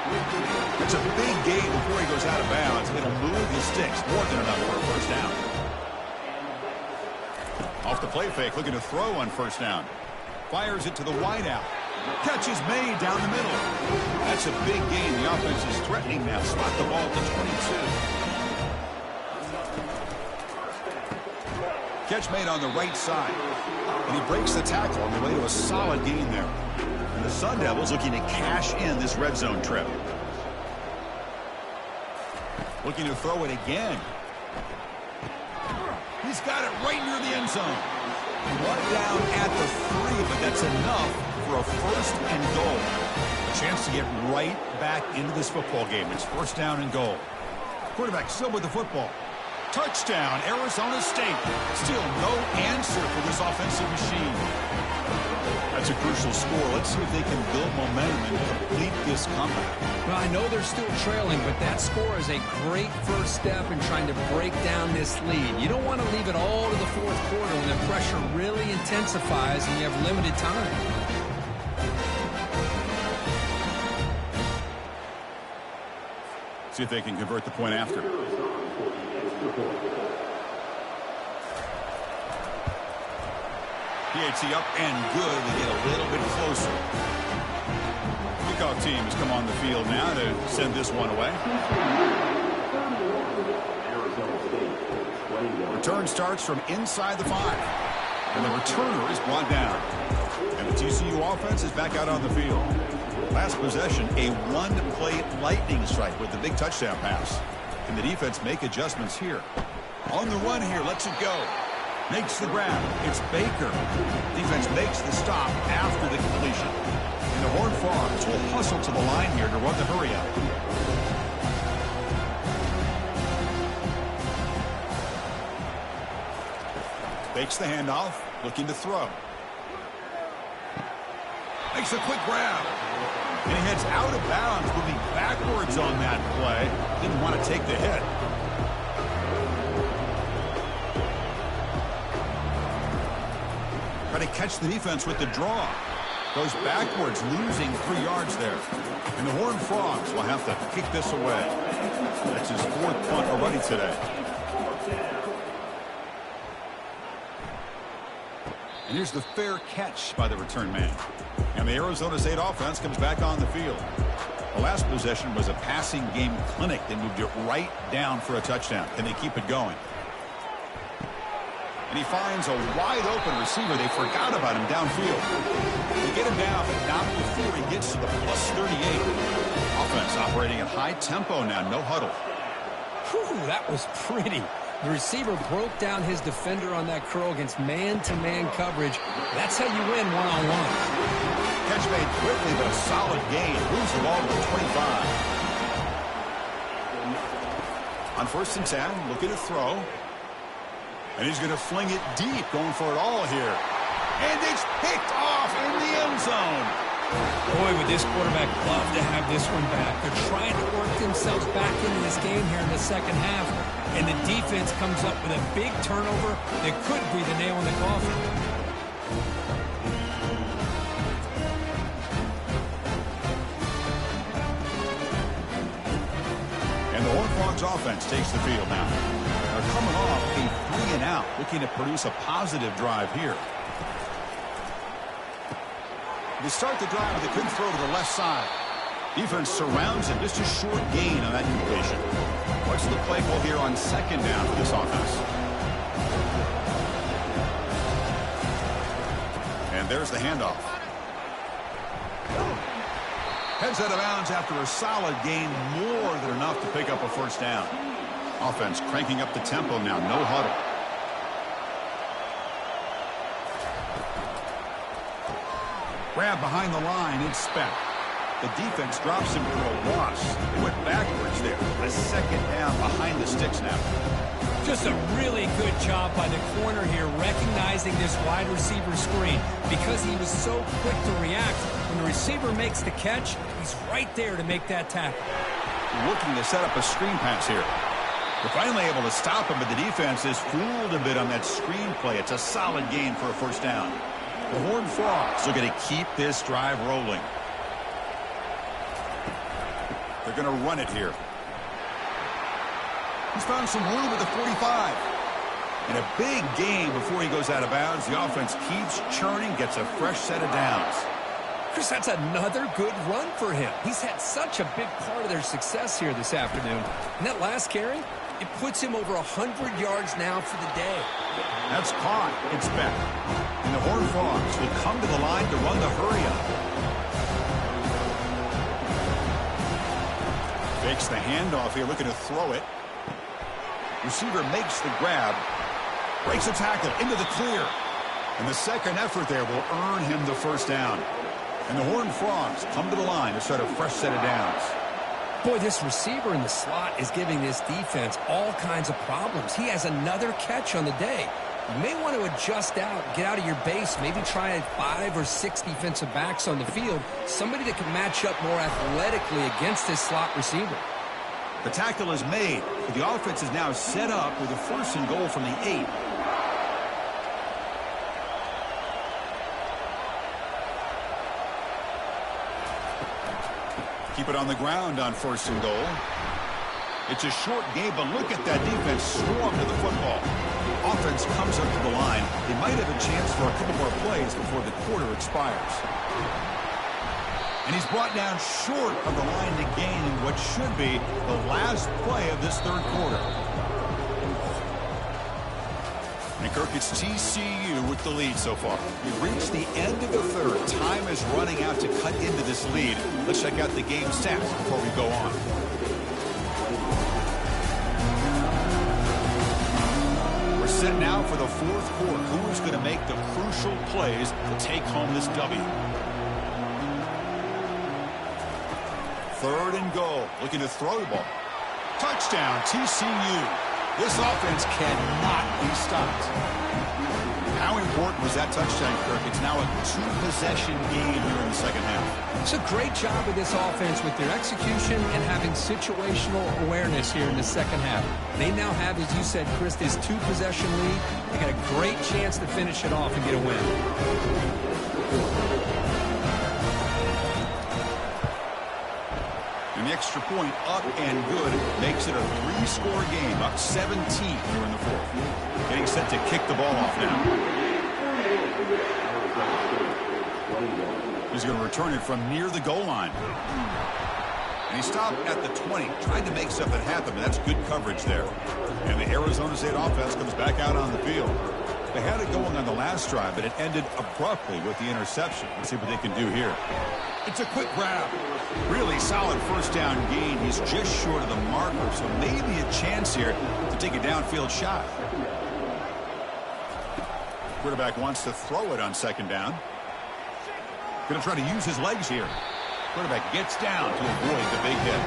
S1: It's a big gain before he goes out of bounds. It'll move his sticks, more than enough for a first down. Off the play fake, looking to throw on first down. Fires it to the wide out. Catch is made down the middle. That's a big gain. The offense is threatening now. Spot the ball at the 22. Catch made on the right side. And he breaks the tackle on the way to a solid gain there. And the Sun Devils looking to cash in this red zone trip. Looking to throw it again. He's got it right near the end zone. Right down at the 3, but that's enough for a first and goal. A chance to get right back into this football game. It's first down and goal. Quarterback still with the football. Touchdown, Arizona State. Still no answer for this offensive machine. That's a crucial score. Let's see if they can build momentum and complete this comeback.
S2: Well, I know they're still trailing, but that score is a great first step in trying to break down this lead. You don't want to leave it all to the fourth quarter when the pressure really intensifies and you have limited time.
S1: See if they can convert the point after. PAT up and good. We get a little bit closer. Kickoff team has come on the field now to send this one away. Return starts from inside the 5. And the returner is brought down. And the TCU offense is back out on the field. Last possession, a one-play lightning strike with the big touchdown pass. Can the defense make adjustments here? On the run here, lets it go. Makes the grab. It's Baker. Defense makes the stop after the completion. And the Horned Frogs will hustle to the line here to run the hurry up. Fakes the handoff, looking to throw. Makes a quick grab. And he heads out of bounds, moving backwards on that play. Didn't want to take the hit. Try to catch the defense with the draw. Goes backwards, losing 3 yards there. And the Horned Frogs will have to kick this away. That's his 4th punt already today. And here's the fair catch by the return man. And the Arizona State offense comes back on the field. The last possession was a passing game clinic. They moved it right down for a touchdown. Can they keep it going? And he finds a wide-open receiver. They forgot about him downfield. They get him down, but not before he gets to the +38. Offense operating at high tempo now. No huddle.
S2: Whew, that was pretty. The receiver broke down his defender on that curl against man-to-man coverage. That's how you win one-on-one.
S1: Catch made quickly, but a solid gain. Moves the ball to the 25. On 1st and 10, looking to throw. And he's going to fling it deep, going for it all here. And it's picked off in the end zone.
S2: Boy, would this quarterback love to have this one back. They're trying to work themselves back into this game here in the second half. And the defense comes up with a big turnover that could be the nail in the coffin.
S1: And the Horned Frogs offense takes the field now. They're coming off a 3-and-out, looking to produce a positive drive here. They start the drive with a quick throw to the left side. Defense surrounds him. Just a short gain on that completion. What's the play call here on second down for this offense? And there's the handoff. Heads out of bounds after a solid gain, more than enough to pick up a first down. Offense cranking up the tempo now, no huddle. Grab behind the line, it's Speck. The defense drops him for a loss. They went backwards there. A second down behind the sticks now.
S2: Just a really good job by the corner here, recognizing this wide receiver screen. Because he was so quick to react, when the receiver makes the catch, he's right there to make that tackle.
S1: Looking to set up a screen pass here. They're finally able to stop him, but the defense is fooled a bit on that screen play. It's a solid gain for a first down. The Horned Frogs are going to keep this drive rolling. They're going to run it here. He's found some room at the 45. And a big gain before he goes out of bounds. The offense keeps churning, gets a fresh set of downs.
S2: Chris, that's another good run for him. He's had such a big part of their success here this afternoon. And that last carry, it puts him over 100 yards now for the day.
S1: That's caught. It's back. And the Horned Frogs will come to the line to run the hurry-up. Fakes the handoff here, looking to throw it. Receiver makes the grab. Breaks a tackle into the clear. And the second effort there will earn him the first down. And the Horned Frogs come to the line to start a fresh set of downs.
S2: Boy, this receiver in the slot is giving this defense all kinds of problems. He has another catch on the day. You may want to adjust out, get out of your base, maybe try 5 or 6 defensive backs on the field, somebody that can match up more athletically against this slot receiver.
S1: The tackle is made, but the offense is now set up with a first and goal from the 8. Keep it on the ground on first and goal. It's a short game, but look at that defense swarm to the football. Offense comes up to the line. They might have a chance for a couple more plays before the quarter expires. And he's brought down short of the line to gain in what should be the last play of this third quarter. And Kirk, it's TCU with the lead so far. We've reached the end of the third. Time is running out to cut into this lead. Let's check out the game stats before we go on. Set now for the fourth quarter. Who is going to make the crucial plays to take home this W? Third and goal. Looking to throw the ball. Touchdown, TCU. This offense cannot be stopped. How important was that touchdown, Kirk? It's now a 2-possession game here in the second half.
S2: It's a great job of this offense with their execution and having situational awareness here in the second half. They now have, as you said, Chris, this 2-possession lead. They got a great chance to finish it off and get a win.
S1: And the extra point up and good makes it a 3-score game, up 17 here in the fourth. Getting set to kick the ball off now. He's going to return it from near the goal line. And he stopped at the 20, tried to make something happen, but that's good coverage there. And the Arizona State offense comes back out on the field. They had it going on the last drive, but it ended abruptly with the interception. Let's see what they can do here. It's a quick grab. Really solid first down gain. He's just short of the marker, so maybe a chance here to take a downfield shot. Quarterback wants to throw it on second down. Going to try to use his legs here. Quarterback gets down to avoid the big hit.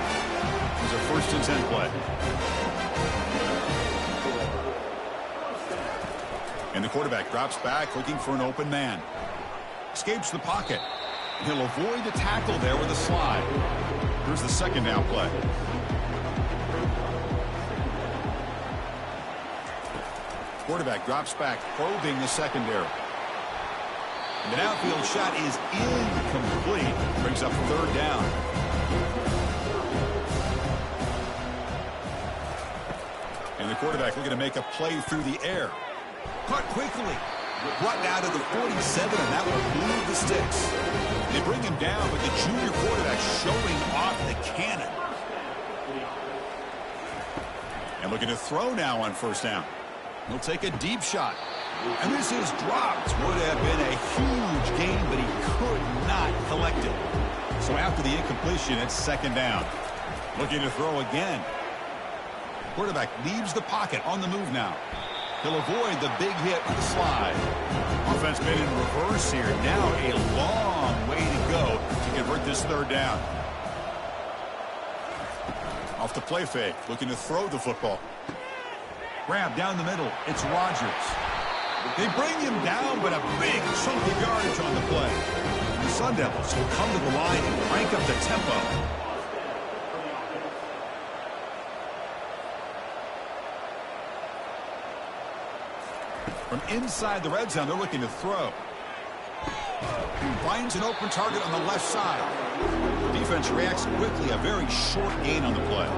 S1: It's a 1st and 10 play. And the quarterback drops back looking for an open man. Escapes the pocket. He'll avoid the tackle there with a slide. Here's the second down play. Quarterback drops back, probing the secondary. And the downfield shot is incomplete. Brings up third down. And the quarterback looking to make a play through the air. Caught quickly. Brought down to the 47, and that will move the sticks. They bring him down, but the junior quarterback showing off the cannon. And looking to throw now on first down. He'll take a deep shot. And this is dropped. Would have been a huge gain, but he could not collect it. So after the incompletion, it's second down. Looking to throw again. Quarterback leaves the pocket on the move now. He'll avoid the big hit with the slide. Offense been in reverse here. Now a long way to go to convert this third down. Off the play fake. Looking to throw the football. Grab down the middle. It's Rodgers. They bring him down, but a big chunk of yardage on the play. The Sun Devils will come to the line and crank up the tempo. From inside the red zone, they're looking to throw. Finds an open target on the left side. Defense reacts quickly. A very short gain on the play.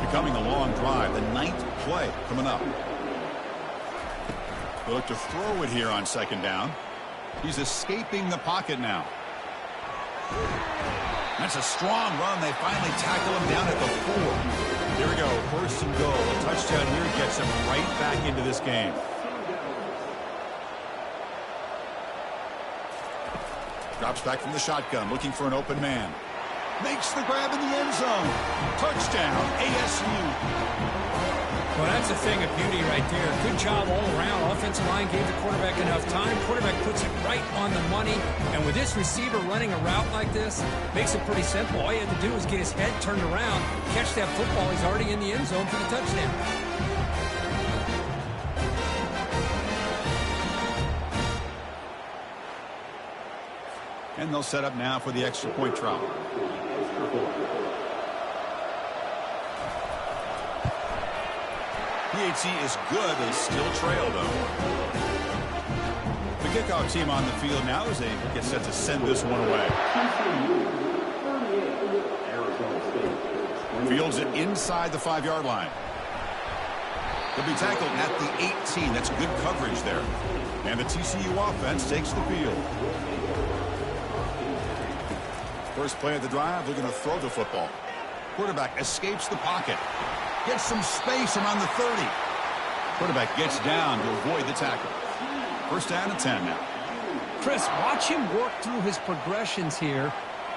S1: Becoming a long drive. The 9th play coming up. They look to throw it here on second down. He's escaping the pocket now. That's a strong run. They finally tackle him down at the 4. Here we go. First and goal. A touchdown here gets him right back into this game. Drops back from the shotgun, looking for an open man. Makes the grab in the end zone. Touchdown, ASU.
S2: Well, that's a thing of beauty right there. Good job all around. Offensive line gave the quarterback enough time. Quarterback puts it right on the money. And with this receiver running a route like this, makes it pretty simple. All you have to do is get his head turned around, catch that football. He's already in the end zone for the touchdown.
S1: And they'll set up now for the extra point try. PHC is good. They still trail, though. The kickoff team on the field now as they get set to send this one away. Fields it inside the 5-yard line. They'll be tackled at the 18. That's good coverage there. And the TCU offense takes the field. First play of the drive, looking to throw the football. Quarterback escapes the pocket. Gets some space around the 30. Quarterback gets down to avoid the tackle. First down and 10 now.
S2: Chris, watch him work through his progressions here.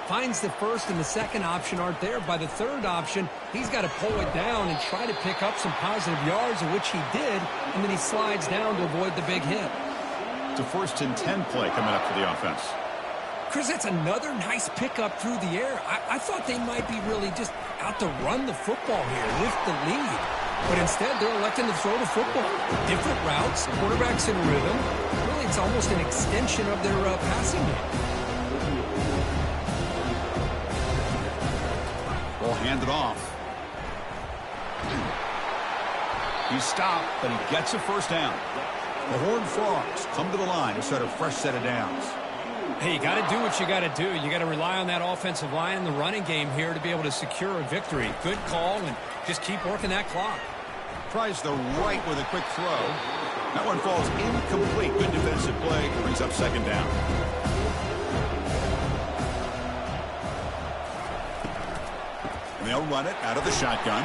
S2: Finds the first and the second option aren't there. By the third option, he's got to pull it down and try to pick up some positive yards, of which he did, and then he slides down to avoid the big hit.
S1: It's a first and 10 play coming up for the offense.
S2: Chris, that's another nice pickup through the air. I thought they might be really just out to run the football here, lift the lead. But instead, they're electing to throw the football. Different routes, quarterback's in rhythm. Really, it's almost an extension of their passing game.
S1: Ball handed off. He's stopped, but he gets a first down. The Horned Frogs come to the line to start a fresh set of downs.
S2: Hey, you got to do what you got to do. You got to rely on that offensive line in the running game here to be able to secure a victory. Good call, and just keep working that clock.
S1: Tries the right with a quick throw. That one falls incomplete. Good defensive play. Brings up second down. And they'll run it out of the shotgun.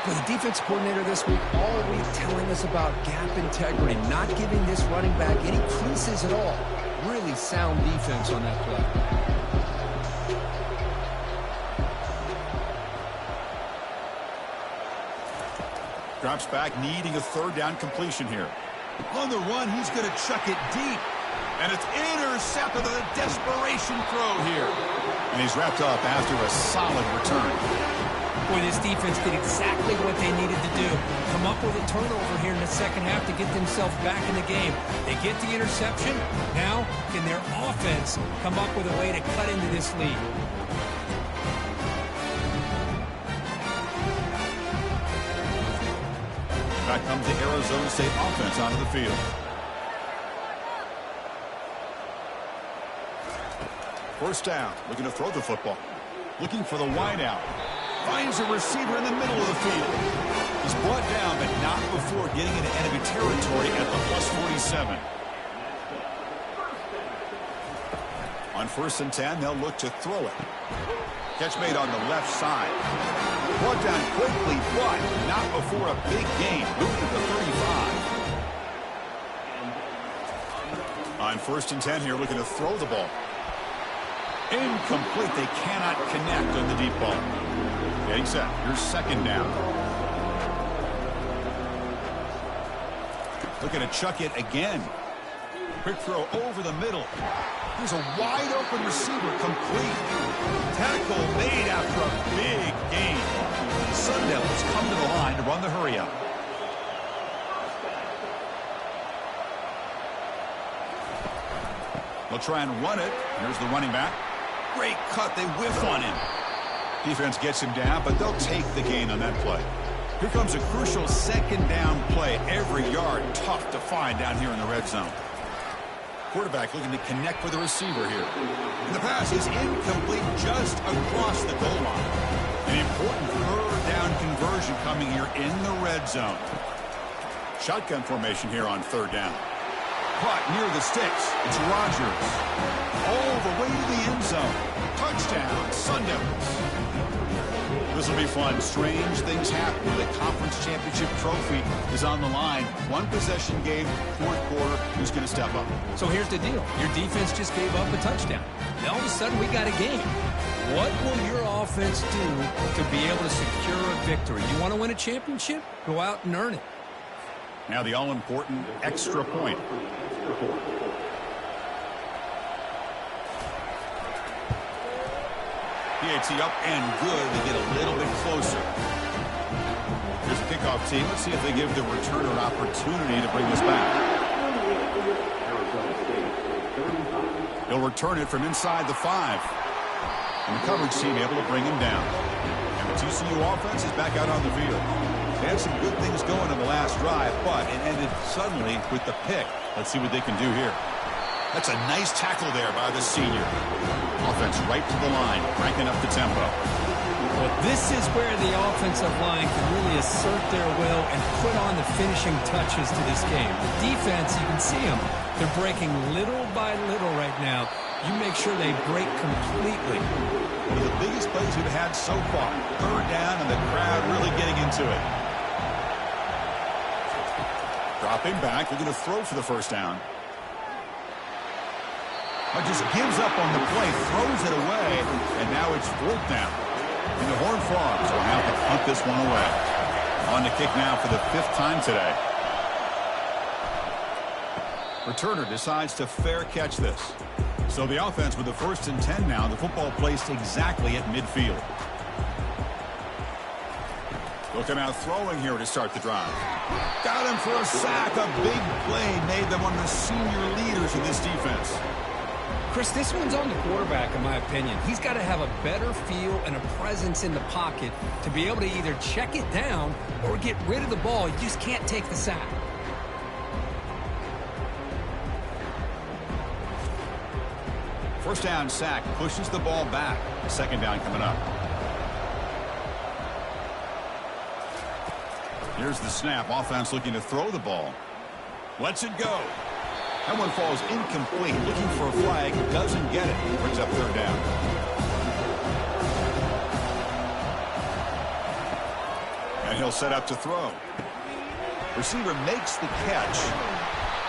S2: Well, the defense coordinator this week always telling us about gap integrity, not giving this running back any creases at all. Really sound defense on that play.
S1: Drops back, needing a third down completion here. On the run, he's going to chuck it deep. And it's intercepted with a desperation throw here. And he's wrapped up after a solid return.
S2: Boy, this defense did exactly what they needed to do. Come up with a turnover here in the second half to get themselves back in the game. They get the interception. Now, can their offense come up with a way to cut into this lead?
S1: Back comes the Arizona State offense onto the field. First down, looking to throw the football. Looking for the wideout. Finds a receiver in the middle of the field. He's brought down, but not before getting into enemy territory at the +47. On 1st and 10, they'll look to throw it. Catch made on the left side. Brought down quickly, but not before a big gain. Moving to the 35. On 1st and 10 here, looking to throw the ball. Incomplete. They cannot connect on the deep ball. Getting set. Here's 2nd down. Looking to chuck it again. Quick throw over the middle. Here's a wide open receiver, complete. Tackle made after a big gain. The Sun Devils come to the line to run the hurry up. They'll try and run it. Here's the running back. Great cut. They whiff on him. Defense gets him down, but they'll take the gain on that play. Here comes a crucial 2nd down play. Every yard tough to find down here in the red zone. Quarterback looking to connect with the receiver here. And the pass is incomplete just across the goal line. An important 3rd down conversion coming here in the red zone. Shotgun formation here on 3rd down. Caught near the sticks. It's Rodgers. All the way to the end zone. Touchdown, Sun Devils. This will be fun. Strange things happen when the conference championship trophy is on the line. 1 possession game, 4th quarter. Who's going to step up?
S2: So here's the deal. Your defense just gave up a touchdown. Now all of a sudden we got a game. What will your offense do to be able to secure a victory? You want to win a championship? Go out and earn it.
S1: Now the all-important extra point. PAT up and good. They get a little bit closer. Here's a kickoff team. Let's see if they give the returner an opportunity to bring this back. He'll return it from inside the 5. And the coverage team able to bring him down. And the TCU offense is back out on the field. They had some good things going in the last drive, but it ended suddenly with the pick. Let's see what they can do here. That's a nice tackle there by the senior. Offense right to the line, cranking up the tempo.
S2: Well, this is where the offensive line can really assert their will and put on the finishing touches to this game. The defense, you can see them. They're breaking little by little right now. You make sure they break completely.
S1: One of the biggest plays we've had so far. 3rd down, and the crowd really getting into it. Dropping back, looking to throw for the 1st down. But just gives up on the play, throws it away, and now it's 4th down. And the Horned Frogs will have to punt this one away. On the kick now for the 5th time today. Returner decides to fair catch this. So the offense with the 1st and 10 now, the football placed exactly at midfield. Looking out throwing here to start the drive. Got him for a sack. A big play made them one of the senior leaders in this defense.
S2: Chris, this one's on the quarterback, in my opinion. He's got to have a better feel and a presence in the pocket to be able to either check it down or get rid of the ball. You just can't take the sack.
S1: First down sack pushes the ball back. 2nd down coming up. Here's the snap. Offense looking to throw the ball. Lets it go. That one falls incomplete. Looking for a flag. Doesn't get it. Brings up 3rd down. And he'll set up to throw. Receiver makes the catch.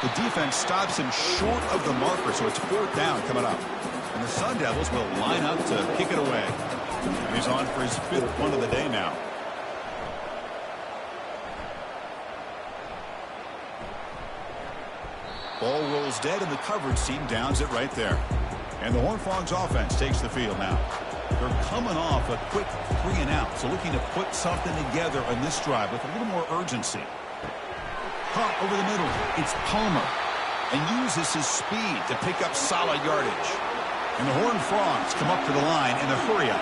S1: The defense stops him short of the marker, so it's 4th down coming up. And the Sun Devils will line up to kick it away. And he's on for his 5th one of the day now. Ball rolls dead, and the coverage team downs it right there. And the Horned Frogs offense takes the field now. They're coming off a quick 3 and out, so looking to put something together on this drive with a little more urgency. Caught over the middle. It's Palmer. And uses his speed to pick up solid yardage. And the Horned Frogs come up to the line in a hurry-up.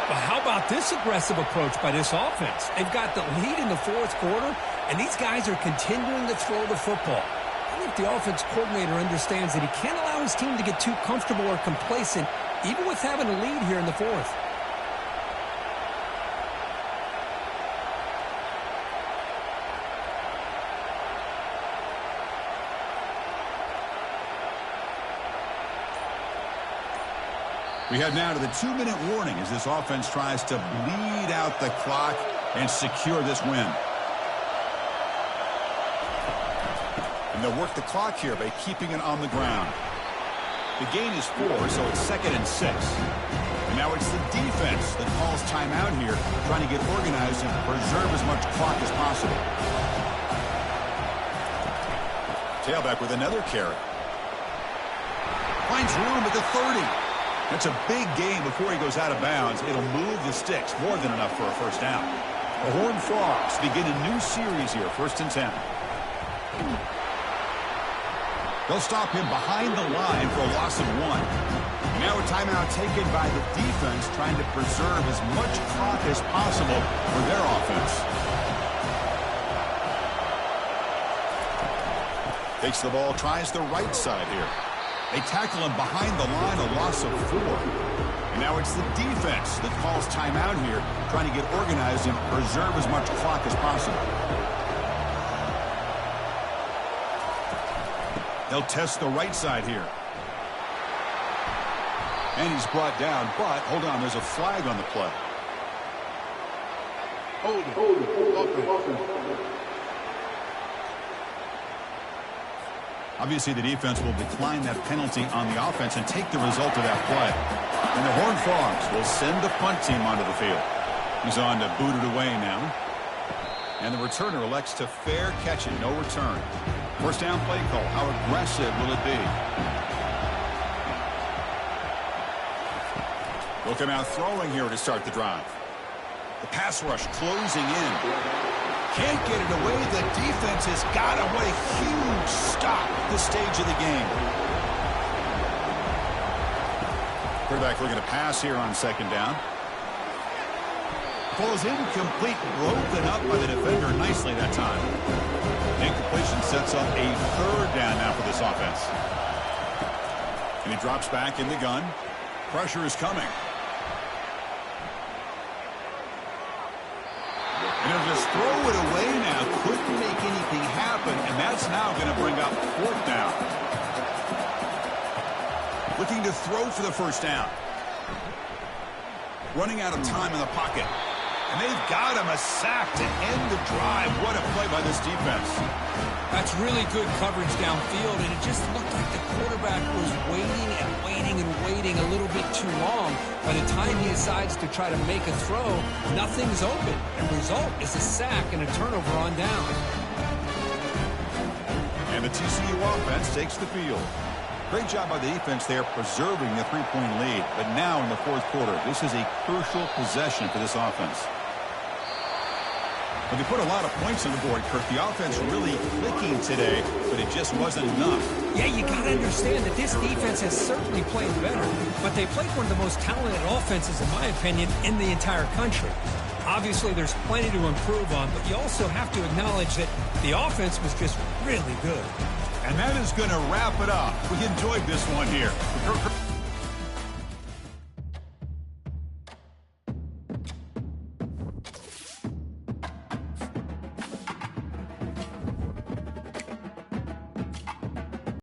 S2: But how about this aggressive approach by this offense? They've got the lead in the 4th quarter, and these guys are continuing to throw the football. I think the offense coordinator understands that he can't allow his team to get too comfortable or complacent, even with having a lead here in the 4th.
S1: We head now to the 2-minute warning as this offense tries to bleed out the clock and secure this win. And they'll work the clock here by keeping it on the ground. The gain is 4, so it's 2nd and 6. And now it's the defense that calls timeout here, trying to get organized and preserve as much clock as possible. Tailback with another carry. Finds room at the 30. That's a big gain before he goes out of bounds. It'll move the sticks more than enough for a first down. The Horned Frogs begin a new series here, 1st and 10. They'll stop him behind the line for a loss of 1. Now a timeout taken by the defense, trying to preserve as much clock as possible for their offense. Takes the ball, tries the right side here. They tackle him behind the line, a loss of 4. And now it's the defense that calls timeout here, trying to get organized and preserve as much clock as possible. They'll test the right side here. And he's brought down, but hold on, there's a flag on the play.
S3: Hold it.
S1: Obviously, the defense will decline that penalty on the offense and take the result of that play. And the Horned Frogs will send the punt team onto the field. He's on to boot it away now. And the returner elects to fair catch it, no return. First down play call. How aggressive will it be? They'll come out throwing here to start the drive. The pass rush closing in. Can't get it away. The defense has got him. What a huge stop at this stage of the game. Quarterback looking to pass here on 2nd down. Falls incomplete, broken up by the defender nicely that time. Incompletion sets up a 3rd down now for this offense. And he drops back in the gun. Pressure is coming. And he'll just throw it away now. Couldn't make anything happen, and that's now going to bring up 4th down. Looking to throw for the first down. Running out of time in the pocket. And they've got him a sack to end the drive. What a play by this defense.
S2: That's really good coverage downfield, and it just looked like the quarterback was waiting and waiting and waiting a little bit too long. By the time he decides to try to make a throw, nothing's open. And the result is a sack and a turnover on down.
S1: And the TCU offense takes the field. Great job by the defense there preserving the 3-point lead. But now in the 4th quarter, this is a crucial possession for this offense. Well, they put a lot of points on the board, Kirk. The offense really clicking today, but it just wasn't enough.
S2: Yeah, you got to understand that this defense has certainly played better, but they played one of the most talented offenses, in my opinion, in the entire country. Obviously, there's plenty to improve on, but you also have to acknowledge that the offense was just really good.
S1: And that is going to wrap it up. We enjoyed this one here.